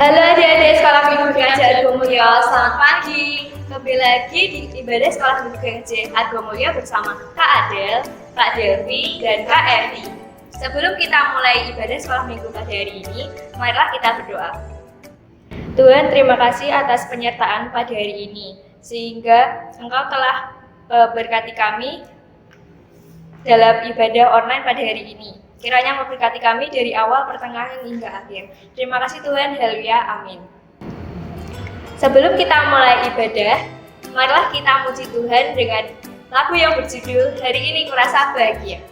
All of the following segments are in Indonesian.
Halo adik-adik sekolah minggu GKJ Argomulyo, selamat pagi. Kembali lagi di ibadah sekolah minggu GKJ Argomulyo bersama Kak Adel, Kak Delvi, dan Kak Evi. Sebelum kita mulai ibadah sekolah minggu pada hari ini, marilah kita berdoa. Tuhan, terima kasih atas penyertaan pada hari ini, sehingga Engkau telah berkati kami dalam ibadah online pada hari ini. Kiranya memberkati kami dari awal, pertengahan, hingga akhir. Terima kasih Tuhan, haleluya, amin. Sebelum kita mulai ibadah, marilah kita muji Tuhan dengan lagu yang berjudul Hari Ini Kurasa Bahagia.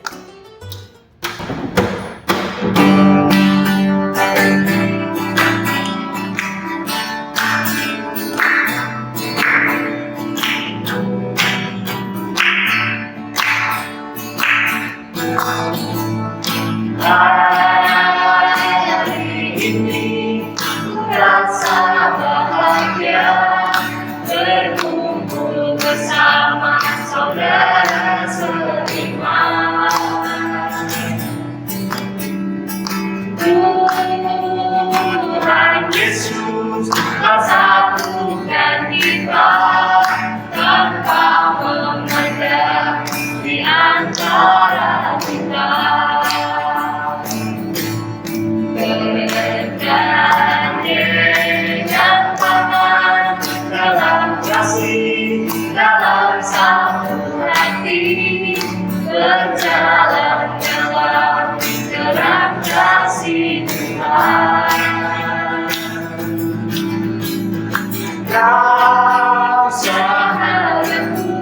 Hari ini kurasa bahagia, berkumpul bersama saudara seiman. Tuhan Yesus satukan kita tanpa memandang di antara kita. Dalam satu hati, berjalan dalam terang kasih Tuhan. Kau sahabatku,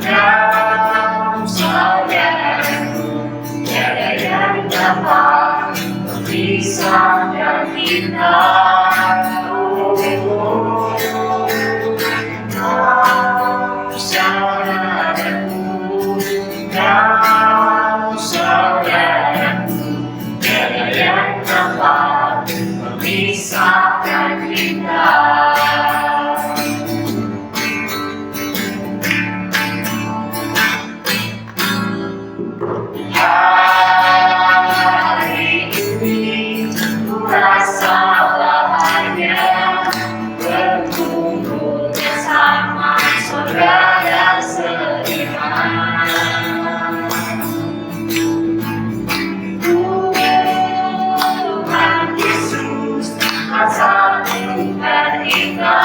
kau saudaraku, tiada yang dapat memisahkan kita. Kau saudaraku, tiada yang dapat memisahkan kita. Hari ini kurasa bahagia, berkumpul bersama saudara seiman. Tuhan Yesus satukan kita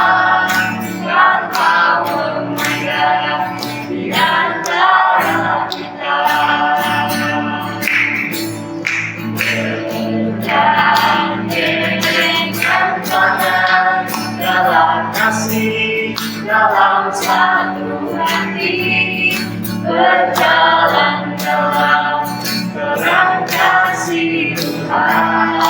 tanpa memandang di antara kita. Bergandengan tangan dalam kasih, dalam satu hati, berjalan dalam terang kasih Tuhan.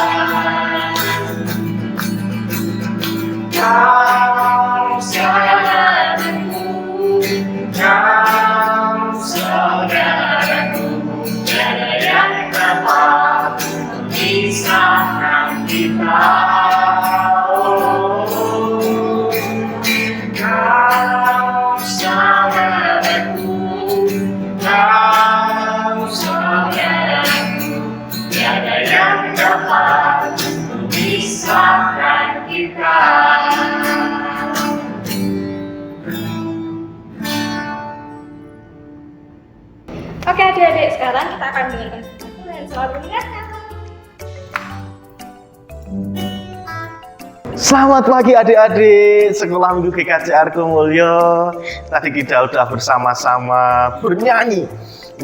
Kau sahabatku, kau saudaraku, tiada yang dapat memisahkan kita. Kau sahabatku, kau saudaraku, tiada yang dapat memisahkan kita. Oke adik-adik, sekarang kita akan mendengarkan Tuhan. Selamat mendengarkan. Selamat pagi adik-adik Sekolah Minggu GKJ Argomulyo. Tadi kita sudah bersama-sama bernyanyi,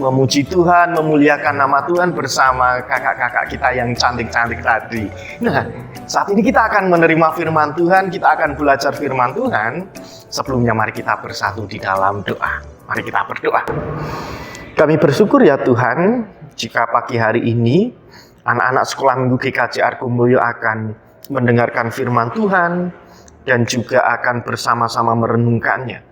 memuji Tuhan, memuliakan nama Tuhan bersama kakak-kakak kita yang cantik-cantik tadi. Nah, saat ini kita akan menerima firman Tuhan, kita akan belajar firman Tuhan. Sebelumnya mari kita bersatu di dalam doa. Mari kita berdoa. Kami bersyukur ya Tuhan, jika pagi hari ini anak-anak Sekolah Minggu GKJ Argomulyo akan mendengarkan firman Tuhan dan juga akan bersama-sama merenungkannya.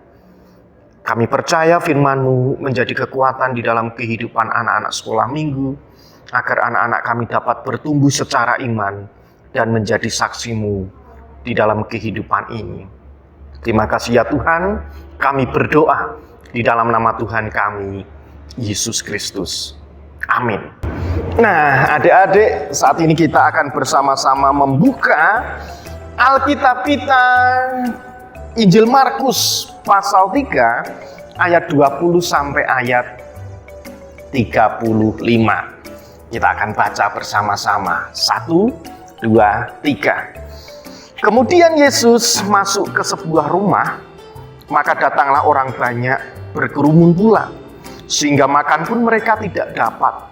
Kami percaya firman-Mu menjadi kekuatan di dalam kehidupan anak-anak sekolah minggu, agar anak-anak kami dapat bertumbuh secara iman dan menjadi saksi-Mu di dalam kehidupan ini. Terima kasih ya Tuhan, kami berdoa di dalam nama Tuhan kami, Yesus Kristus. Amin. Nah, adik-adik, saat ini kita akan bersama-sama membuka Alkitab kita, Injil Markus pasal 3 ayat 20 sampai ayat 35. Kita akan baca bersama-sama. 1, 2, 3. Kemudian Yesus masuk ke sebuah rumah, maka datanglah orang banyak berkerumun pula, sehingga makan pun mereka tidak dapat.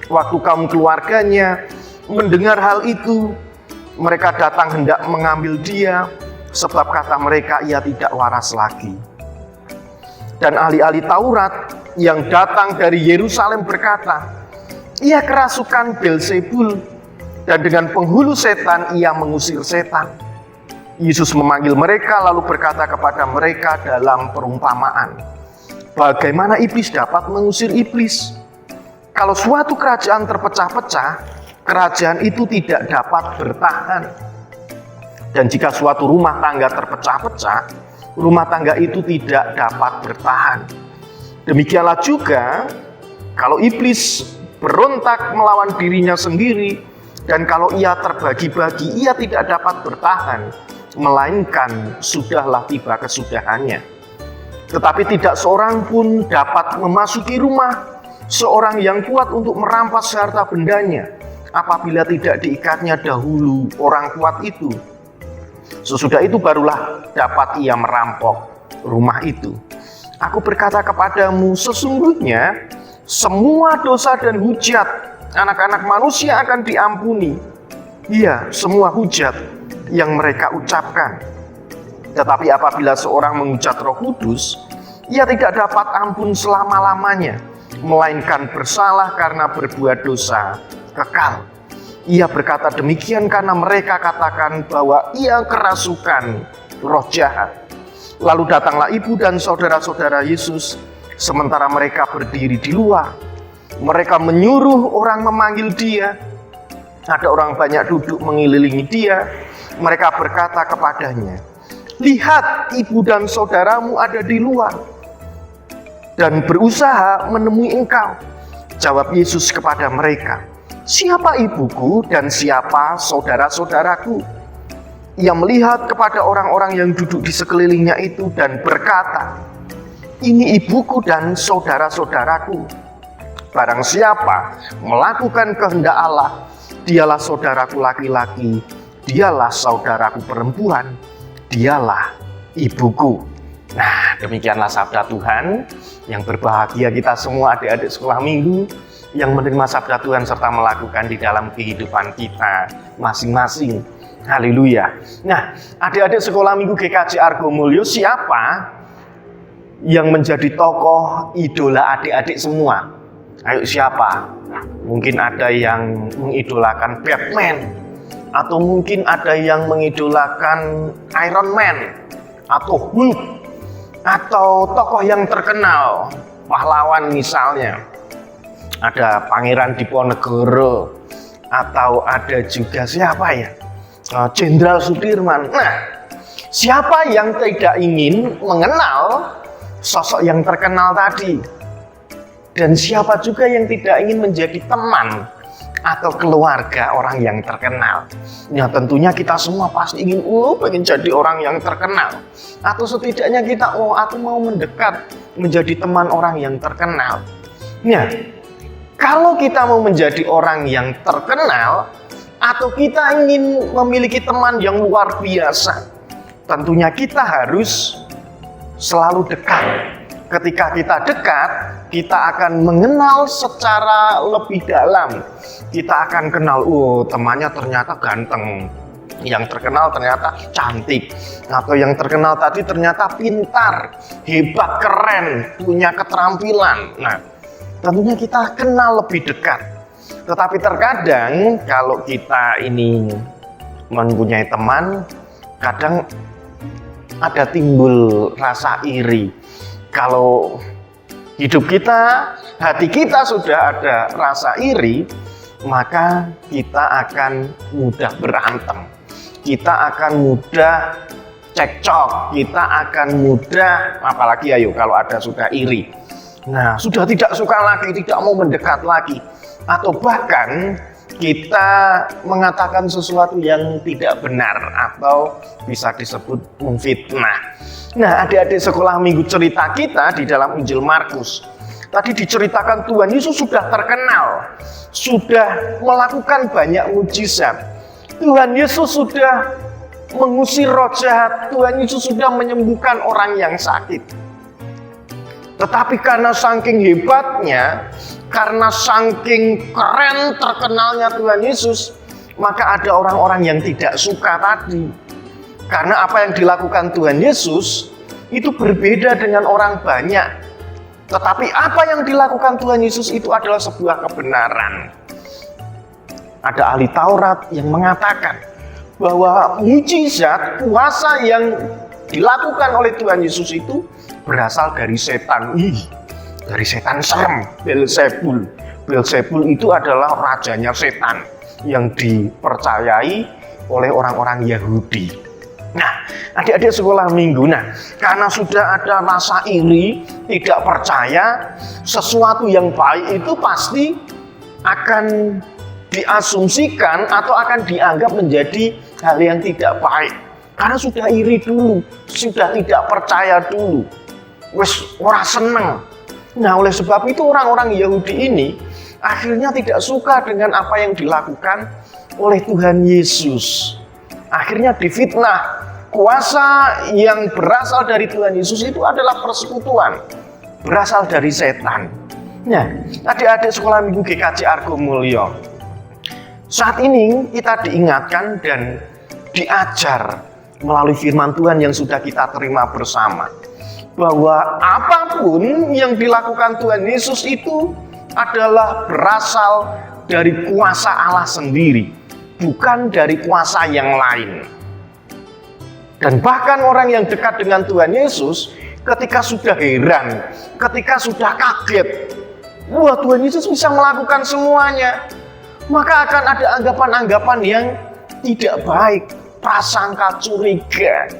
Waktu kaum keluarganya mendengar hal itu, mereka datang hendak mengambil dia, sebab kata mereka ia tidak waras lagi. Dan ahli-ahli Taurat yang datang dari Yerusalem berkata, ia kerasukan Beelzebul, dan dengan penghulu setan ia mengusir setan. Yesus memanggil mereka lalu berkata kepada mereka dalam perumpamaan, bagaimana iblis dapat mengusir iblis? Kalau suatu kerajaan terpecah-pecah, kerajaan itu tidak dapat bertahan. Dan jika suatu rumah tangga terpecah-pecah, rumah tangga itu tidak dapat bertahan. Demikianlah juga, kalau iblis berontak melawan dirinya sendiri, dan kalau ia terbagi-bagi, ia tidak dapat bertahan, melainkan sudahlah tiba kesudahannya. Tetapi tidak seorang pun dapat memasuki rumah seorang yang kuat untuk merampas harta bendanya, apabila tidak diikatnya dahulu orang kuat itu. Sesudah itu barulah dapat ia merampok rumah itu. Aku berkata kepadamu, sesungguhnya semua dosa dan hujat anak-anak manusia akan diampuni. Iya, semua hujat yang mereka ucapkan. Tetapi apabila seorang menghujat Roh Kudus, ia tidak dapat ampun selama-lamanya, melainkan bersalah karena berbuat dosa kekal. Ia berkata demikian karena mereka katakan bahwa ia kerasukan roh jahat. Lalu datanglah ibu dan saudara-saudara Yesus, sementara mereka berdiri di luar. Mereka menyuruh orang memanggil dia. Ada orang banyak duduk mengelilingi dia. Mereka berkata kepadanya, lihat, ibu dan saudaramu ada di luar dan berusaha menemui engkau. Jawab Yesus kepada mereka, siapa ibuku dan siapa saudara-saudaraku? Ia melihat kepada orang-orang yang duduk di sekelilingnya itu dan berkata, ini ibuku dan saudara-saudaraku. Barang siapa melakukan kehendak Allah, dialah saudaraku laki-laki, dialah saudaraku perempuan, dialah ibuku. Nah, demikianlah sabda Tuhan. Yang berbahagia kita semua adik-adik sekolah minggu yang menerima sabda Tuhan serta melakukan di dalam kehidupan kita masing-masing. Haleluya. Nah, adik-adik sekolah minggu GKJ Argomulyo, siapa yang menjadi tokoh idola adik-adik semua? Ayo, siapa? Mungkin ada yang mengidolakan Batman, atau mungkin ada yang mengidolakan Iron Man, atau Hulk, atau tokoh yang terkenal, pahlawan misalnya. Ada Pangeran Diponegoro, atau ada juga siapa ya? Jenderal Sudirman. Nah, siapa yang tidak ingin mengenal sosok yang terkenal tadi? Dan siapa juga yang tidak ingin menjadi teman atau keluarga orang yang terkenal? Ya tentunya kita semua pasti ingin, pengen jadi orang yang terkenal. Atau setidaknya kita, aku mau mendekat menjadi teman orang yang terkenal. Nah, kalau kita mau menjadi orang yang terkenal, atau kita ingin memiliki teman yang luar biasa, tentunya kita harus selalu dekat. Ketika kita dekat, kita akan mengenal secara lebih dalam. Kita akan kenal, temannya ternyata ganteng, yang terkenal ternyata cantik, atau yang terkenal tadi ternyata pintar, hebat, keren, punya keterampilan. Nah, tentunya kita kenal lebih dekat. Tetapi terkadang kalau kita ini mempunyai teman, kadang ada timbul rasa iri. Kalau hidup kita, hati kita sudah ada rasa iri, maka kita akan mudah berantem. Kita akan mudah cekcok, kita akan mudah, apalagi ayo kalau ada sudah iri. Nah, sudah tidak suka lagi, tidak mau mendekat lagi. atau bahkan kita mengatakan sesuatu yang tidak benar atau bisa disebut memfitnah. Nah, adik-adik sekolah minggu, cerita kita di dalam Injil Markus tadi diceritakan Tuhan Yesus sudah terkenal, sudah melakukan banyak mujizat. Tuhan Yesus sudah mengusir roh jahat, Tuhan Yesus sudah menyembuhkan orang yang sakit. Tetapi karena saking hebatnya, karena saking keren terkenalnya Tuhan Yesus, maka ada orang-orang yang tidak suka tadi. Karena apa yang dilakukan Tuhan Yesus itu berbeda dengan orang banyak. Tetapi apa yang dilakukan Tuhan Yesus itu adalah sebuah kebenaran. Ada ahli Taurat yang mengatakan bahwa mujizat, kuasa yang dilakukan oleh Tuhan Yesus itu berasal dari setan. Dari setan serem, Beelzebul. Beelzebul itu adalah rajanya setan yang dipercayai oleh orang-orang Yahudi. Nah, adik-adik sekolah minggu, karena sudah ada rasa iri, tidak percaya, sesuatu yang baik itu pasti akan diasumsikan atau akan dianggap menjadi hal yang tidak baik. Karena sudah iri dulu, sudah tidak percaya dulu, wes ora seneng. Nah, oleh sebab itu orang-orang Yahudi ini akhirnya tidak suka dengan apa yang dilakukan oleh Tuhan Yesus. Akhirnya difitnah. Kuasa yang berasal dari Tuhan Yesus itu adalah persekutuan, berasal dari setan. Nah, adik-adik sekolah minggu GKJ Argo Mulyo, saat ini kita diingatkan dan diajar melalui firman Tuhan yang sudah kita terima bersama, bahwa apapun yang dilakukan Tuhan Yesus itu adalah berasal dari kuasa Allah sendiri, bukan dari kuasa yang lain. Dan bahkan orang yang dekat dengan Tuhan Yesus ketika sudah heran, ketika sudah kaget, wah, Tuhan Yesus bisa melakukan semuanya, maka akan ada anggapan-anggapan yang tidak baik, prasangka curiga.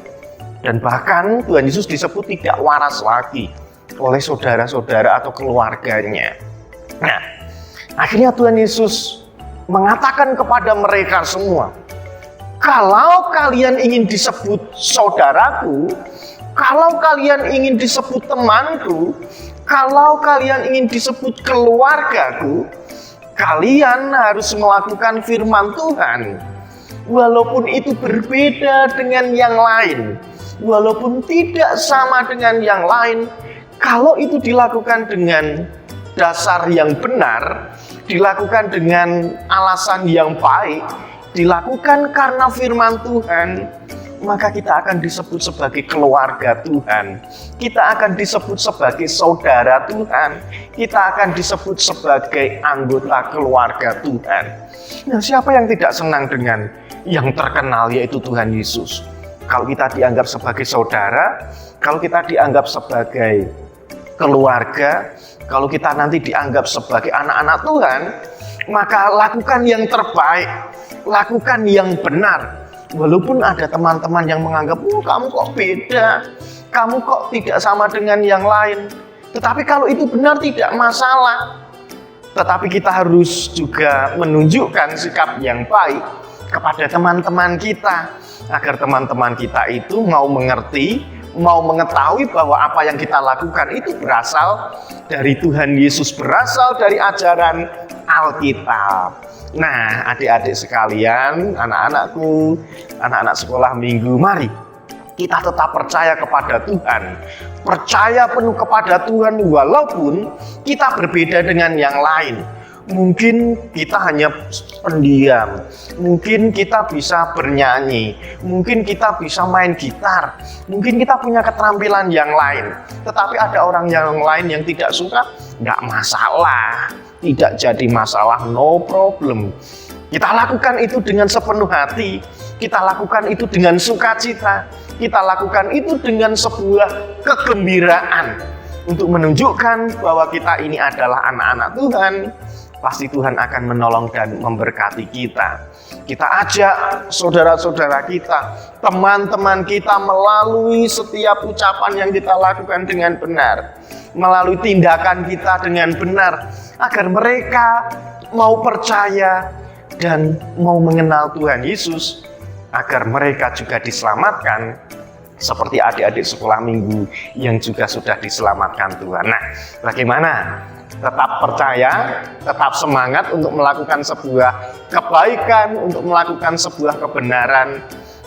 Dan bahkan Tuhan Yesus disebut tidak waras lagi oleh saudara-saudara atau keluarganya. Nah, akhirnya Tuhan Yesus mengatakan kepada mereka semua, kalau kalian ingin disebut saudaraku, kalau kalian ingin disebut temanku, kalau kalian ingin disebut keluargaku, kalian harus melakukan firman Tuhan. Walaupun itu berbeda dengan yang lain, walaupun tidak sama dengan yang lain, kalau itu dilakukan dengan dasar yang benar, dilakukan dengan alasan yang baik, dilakukan karena firman Tuhan, maka kita akan disebut sebagai keluarga Tuhan. Kita akan disebut sebagai saudara Tuhan. Kita akan disebut sebagai anggota keluarga Tuhan. Nah, siapa yang tidak senang dengan yang terkenal yaitu Tuhan Yesus? Kalau kita dianggap sebagai saudara, kalau kita dianggap sebagai keluarga, kalau kita nanti dianggap sebagai anak-anak Tuhan, maka lakukan yang terbaik, lakukan yang benar. Walaupun ada teman-teman yang menganggap, kamu kok beda, kamu kok tidak sama dengan yang lain. Tetapi kalau itu benar tidak masalah. Tetapi kita harus juga menunjukkan sikap yang baik kepada teman-teman kita, agar teman-teman kita itu mau mengerti, mau mengetahui bahwa apa yang kita lakukan itu berasal dari Tuhan Yesus, berasal dari ajaran Alkitab. Nah, adik-adik sekalian, anak-anakku, anak-anak sekolah minggu, mari kita tetap percaya kepada Tuhan, percaya penuh kepada Tuhan walaupun kita berbeda dengan yang lain. Mungkin kita hanya pendiam, mungkin kita bisa bernyanyi, mungkin kita bisa main gitar, mungkin kita punya keterampilan yang lain. Tetapi ada orang yang lain yang tidak suka, nggak masalah, tidak jadi masalah, no problem. Kita lakukan itu dengan sepenuh hati, kita lakukan itu dengan sukacita, kita lakukan itu dengan sebuah kegembiraan untuk menunjukkan bahwa kita ini adalah anak-anak Tuhan. Pasti Tuhan akan menolong dan memberkati kita. Kita ajak saudara-saudara kita, teman-teman kita melalui setiap ucapan yang kita lakukan dengan benar, melalui tindakan kita dengan benar, agar mereka mau percaya dan mau mengenal Tuhan Yesus agar mereka juga diselamatkan seperti adik-adik sekolah minggu yang juga sudah diselamatkan Tuhan. Nah, bagaimana? Tetap percaya, tetap semangat untuk melakukan sebuah kebaikan, untuk melakukan sebuah kebenaran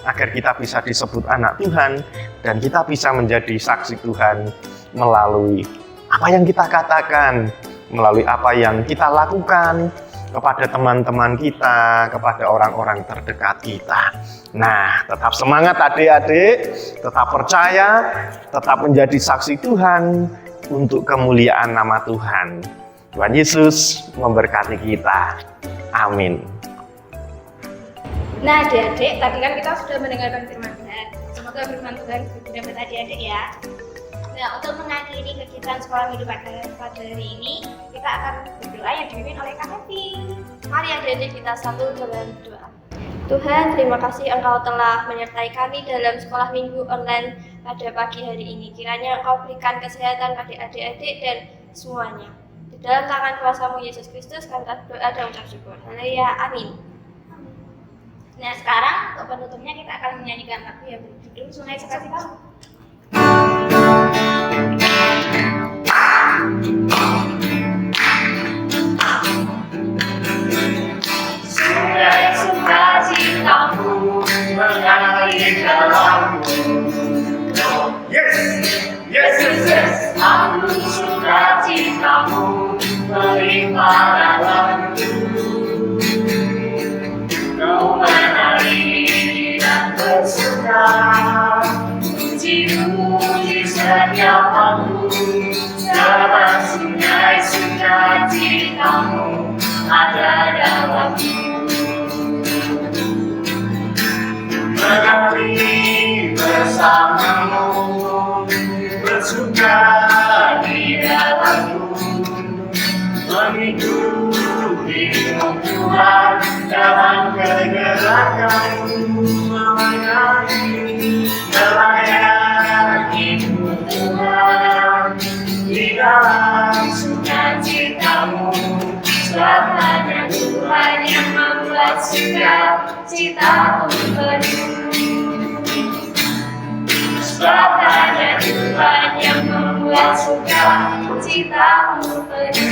agar kita bisa disebut anak Tuhan dan kita bisa menjadi saksi Tuhan melalui apa yang kita katakan, melalui apa yang kita lakukan kepada teman-teman kita, kepada orang-orang terdekat kita. Nah, tetap semangat adik-adik, tetap percaya, tetap menjadi saksi Tuhan untuk kemuliaan nama Tuhan. Tuhan Yesus memberkati kita. Amin. Nah, adik-adik, tadi kan kita sudah mendengarkan firman Tuhan. Semoga firman Tuhan berguna buat adik-adik ya. Nah, untuk mengakhiri kegiatan sekolah minggu pada hari ini, kita akan berdoa yang dipimpin oleh Kak Happy. Mari adik-adik kita satu dalam doa. Tuhan, terima kasih Engkau telah menyertai kami dalam sekolah minggu online pada pagi hari ini. Kiranya Engkau berikan kesehatan pada adik-adik dan semuanya. Di dalam tangan kuasa-Mu Yesus Kristus, kami berdoa dan ucap syukur. Haleluya, amin. Nah, sekarang untuk penutupnya kita akan menyanyikan lagu yang berjudul Sungai Sekasih Kamu. Sungai sukacitamu mengalir dalamku. Yes, yes, yes, yes. Aku sukacitamu melimpah dalamku. Kau menari dan bersuka, puji-mu di setiap waktu. Segala sungai sukacitamu ada dalamku. Menari bersamamu, bersuka di dalamku, mengikuti-Mu Tuhan dalam kegelapanmu, melayani-Mu Tuhan di dalam sukacitamu. Selamatnya Tuhan yang membuat sukacitamu penuh. Selamatnya Tuhan yang membuat sukacitamu penuh.